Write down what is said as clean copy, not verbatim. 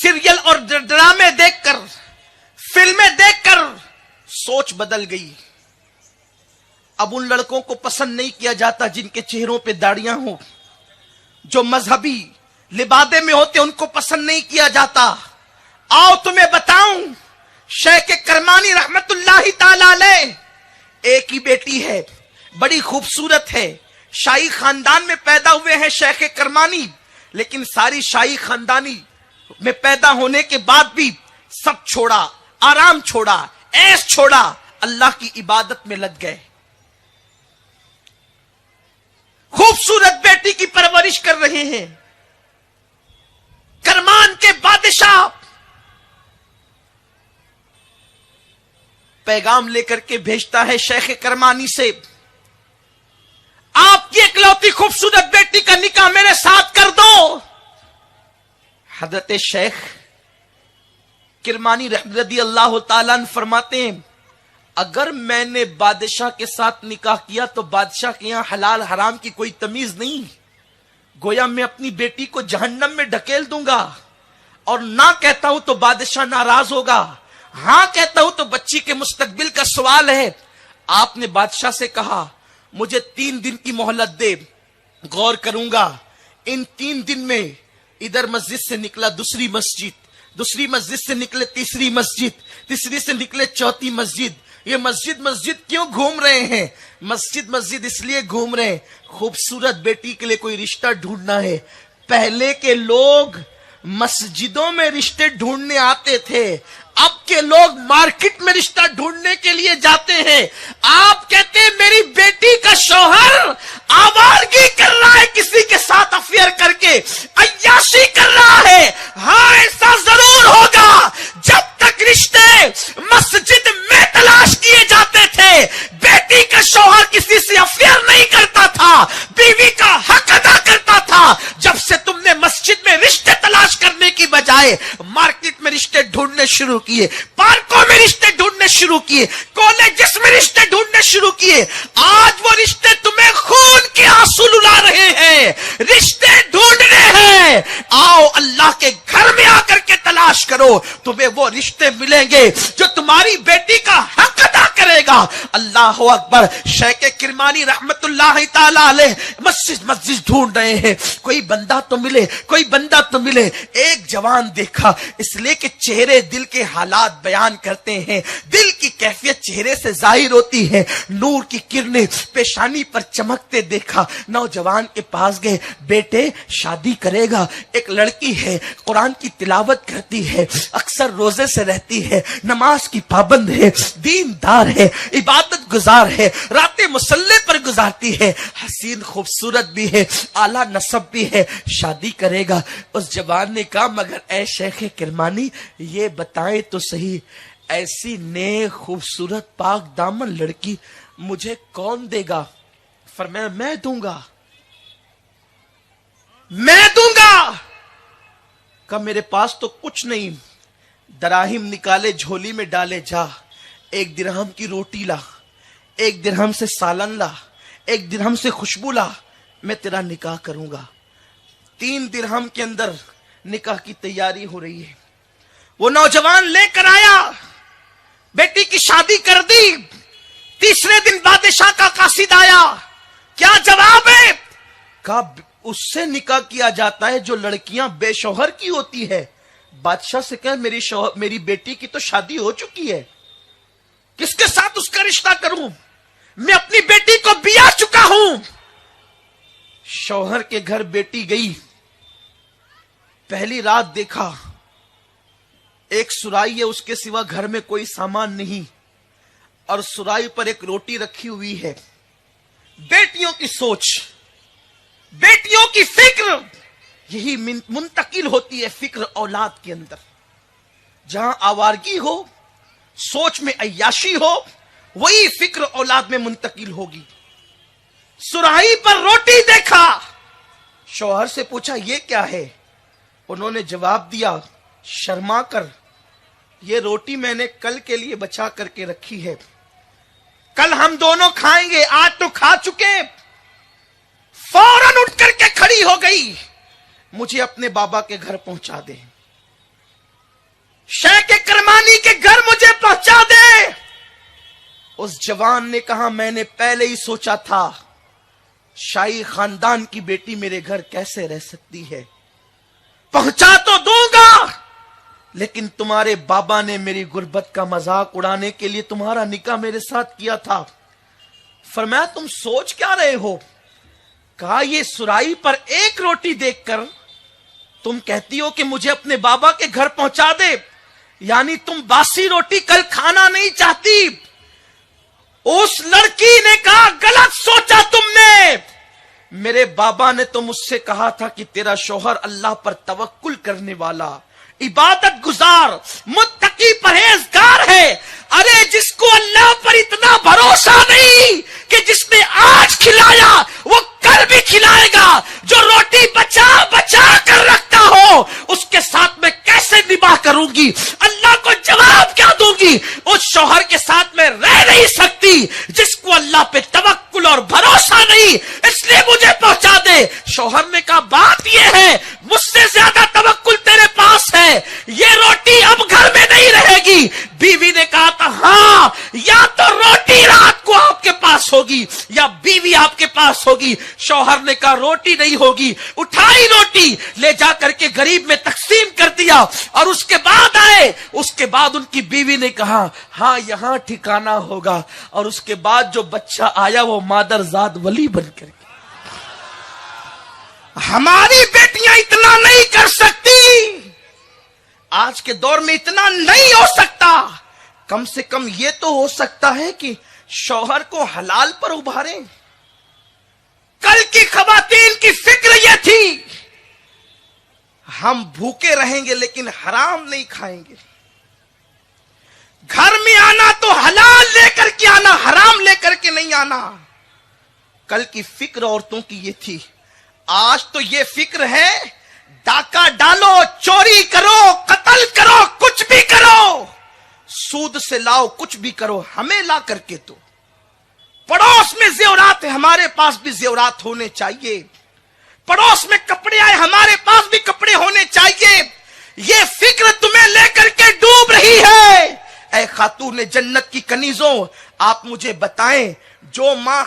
Serial और ड्रामे देखकर, फिल्में देखकर सोच बदल गई। अब उन लड़कों को पसंद नहीं किया जाता जिनके चेहरों पे दाढ़ियां हो, जो मजहबी लिबादे में होते उनको पसंद नहीं किया जाता। आओ तुम्हें बताऊं, शेख करमानी रहमतुल्लाहि ताला अलैह, एक ही बेटी है, बड़ी खूबसूरत है, शाही खानदान में पैदा हुए हैं शेख करमानी, लेकिन सारी शाही खानदानी में पैदा होने के बाद भी सब छोड़ा, आराम छोड़ा, ऐश छोड़ा, अल्लाह की इबादत में लग गए। खूबसूरत बेटी की परवरिश कर रहे हैं। करमान के बादशाह पैगाम लेकर के भेजता है शेख करमानी से, आपकी इकलौती खूबसूरत बेटी का निकाह मेरे साथ कर दो। हजरत शेख किरमानी रदी अल्लाह ताला अन्हु फरमाते हैं, अगर मैंने बादशाह के साथ निकाह किया तो बादशाह के यहां हलाल हराम की कोई तमीज नहीं, गोया मैं अपनी बेटी को जहन्नम में ढकेल दूंगा। और ना कहता हूं तो बादशाह नाराज होगा, हां कहता हूं तो बच्ची के मुस्तकबिल का सवाल है। आपने बादशाह से कहा मुझे 3 दिन की मोहलत दे, गौर करूंगा। इन 3 दिन में इधर मस्जिद से निकला दूसरी मस्जिद, दूसरी मस्जिद से निकले तीसरी मस्जिद, तीसरी से निकले चौथी मस्जिद। ये मस्जिद मस्जिद क्यों घूम रहे हैं? मस्जिद मस्जिद इसलिए घूम रहे हैं, खूबसूरत बेटी के लिए कोई रिश्ता ढूंढना है। पहले के लोग मस्जिदों में रिश्ते ढूंढने आते थे, अब के लोग मार्केट में रिश्ता ढूंढने के लिए जाते हैं। आप कहते हैं मेरी बेटी का शौहर आवारगी कर रहा है, किसी के साथ अफेयर करके अय्याशी कर रहा है। हाँ, ऐसा जरूर होगा। जब तक रिश्ते मस्जिद में तलाश किए जाते थे, बेटी का शौहर किसी से अफेयर नहीं करता था, बीवी का हक अदा करता था। जब से तुमने मस्जिद में रिश्ते तलाश करने की बजाय मार्केट में रिश्ते ढूंढने शुरू किए, पार्कों में रिश्ते ढूंढने शुरू किए, कॉलेजेस में रिश्ते ढूंढने शुरू किए, आज वो रिश्ते तुम्हें खून के आंसू रुला रहे हैं। रिश्ते ढूंढने हैं, आओ अल्लाह के घर में आकर के तलाश करो, तुम्हें वो रिश्ते मिलेंगे जो तुम्हारी बेटी का हक अदा करेगा। अल्लाह अकबर। शेख किरमानी रहमतुल्लाहि ताला अलैह मस्जिद मस्जिद ढूंढ रहे हैं, कोई बंदा तो मिले, कोई बंदा तो मिले। एक जवान देखा, इसलिए कि चेहरे दिल के हालात बयान करते हैं, दिल की कैफियत चेहरे से जाहिर होती है। नूर की किरणें पेशानी पर चमकते देखा, नौजवान के पास गए, बेटे शादी करेगा? एक लड़की है, कुरान की तिलावत करती है, अक्सर रोजे से रहती है, नमाज की पाबंद है, दीनदार है, इबादत गुजार है, रातें मुसल्ले पर गुजारती है, हसीन खूबसूरत भी है, आला नसब भी है, शादी करेगा? उस जवान ने कहा मगर ऐ शेख किरमानी ये बताएं तो सही, ऐसी नेक खूबसूरत पाक दामन लड़की मुझे कौन देगा? फरमाया मैं दूंगा, मैं दूंगा। कहा मेरे पास तो कुछ नहीं, दराहिम निकाले झोली में डाले, जा 1 दिरहम की रोटी ला, 1 दिरहम से सालन ला, 1 दिरहम से खुशबू ला, मैं तेरा निकाह करूंगा। 3 दिरहम के अंदर निकाह की तैयारी हो रही है। वो नौजवान लेकर आया, बेटी की शादी कर दी। तीसरे दिन बादशाह का कासिद आया, क्या जवाब है? कहा उससे निकाह किया जाता है जो लड़कियां बेशौहर की होती है। बादशाह से कहा मेरी बेटी की तो शादी हो चुकी है, किसके साथ उसका रिश्ता करूं? मैं अपनी बेटी को बिया चुका हूं। शौहर के घर बेटी गई, पहली रात देखा एक सुराही है, उसके सिवा घर में कोई सामान नहीं, और सुराही पर एक रोटी रखी हुई है। बेटियों की सोच, बेटियों की फिक्र, यही मुंतकिल होती है फिक्र औलाद के अंदर। जहां आवारगी हो, सोच में अय्याशी हो, वही फिक्र औलाद में मुंतकिल होगी। सुराही पर रोटी देखा, शौहर से पूछा ये क्या है? उन्होंने जवाब दिया शर्मा कर, ये रोटी मैंने कल के लिए बचा करके रखी है, कल हम दोनों खाएंगे, आज तो खा चुके। फौरन उठ करके खड़ी हो गई, मुझे अपने बाबा के घर पहुंचा दे। शेख करमानी के घर मुझे पहुंचा दे। उस जवान ने कहा, मैंने पहले ही सोचा था शाही खानदान की बेटी मेरे घर कैसे रह सकती है, पहुंचा तो दूंगा, लेकिन तुम्हारे बाबा ने मेरी गुर्बत का मजाक उड़ाने के लिए तुम्हारा निकाह मेरे साथ किया था। फरमाया, तुम सोच क्या रहे हो? कहा, ये सुराही पर एक रोटी देखकर तुम कहती हो कि मुझे अपने बाबा के घर पहुंचा दे, यानी तुम बासी रोटी कल खाना नहीं चाहती। उस लड़की ने कहा, गलत सोचा तुमने, मेरे बाबा ने तो मुझसे कहा था कि तेरा शौहर अल्लाह पर तवक्कुल करने वाला, इबादत गुजार, मुत्तकी, परहेजगार है। अरे जिसको अल्लाह पर इतना भरोसा नहीं कि जिसने आज खिलाया वो कल भी खिलाएगा, जो रोटी बचा बचा कर रखता हो उसके साथ मैं कैसे निभाह करूंगी, अल्लाह को जवाब क्या दूंगी? उस शौहर के साथ मैं रह नहीं सकती जिसको अल्लाह पे तवक्कुल और भरोसा नहीं, इसलिए मुझे पहुंचा दे। शौहर ने कहा, बात यह है मुझसे ज्यादा तवक्कुल तेरे पास है, ये रोटी अब घर में नहीं रहेगी। बीवी ने कहा था, हाँ, या तो रोटी रात को आपके पास होगी या बीवी आपके पास होगी। शौहर ने कहा, रोटी नहीं होगी। उठाई रोटी, ले जाकर के गरीब में तकसीम कर दिया और उसके बाद आए। उसके बाद उनकी बीवी ने कहा, हाँ यहां ठिकाना होगा, और उसके बाद जो बच्चा आया वो मादरजाद वली बनकर। हमारी बेटियां इतना नहीं कर सकती, आज के दौर में इतना नहीं हो सकता। कम से कम ये तो हो सकता है कि शौहर को हलाल पर उभारें। कल की खवातीन की फिक्र ये थी, हम भूखे रहेंगे लेकिन हराम नहीं खाएंगे। घर में आना तो हलाल लेकर के आना, हराम लेकर के नहीं आना। कल की फिक्र औरतों की ये थी। आज तो ये फिक्र है, डाका डालो, चोरी करो, कत्ल करो, कुछ भी करो, सूद से लाओ, कुछ भी करो, हमें ला करके तो। पड़ोस में जेवरात है, हमारे पास भी जेवरात होने चाहिए। पड़ोस में कपड़े आए, हमारे पास भी कपड़े होने चाहिए। ये फिक्र तुम्हें लेकर के डूब रही है। ऐ खातून जन्नत की कनीजों, आप मुझे बताएं, जो माँ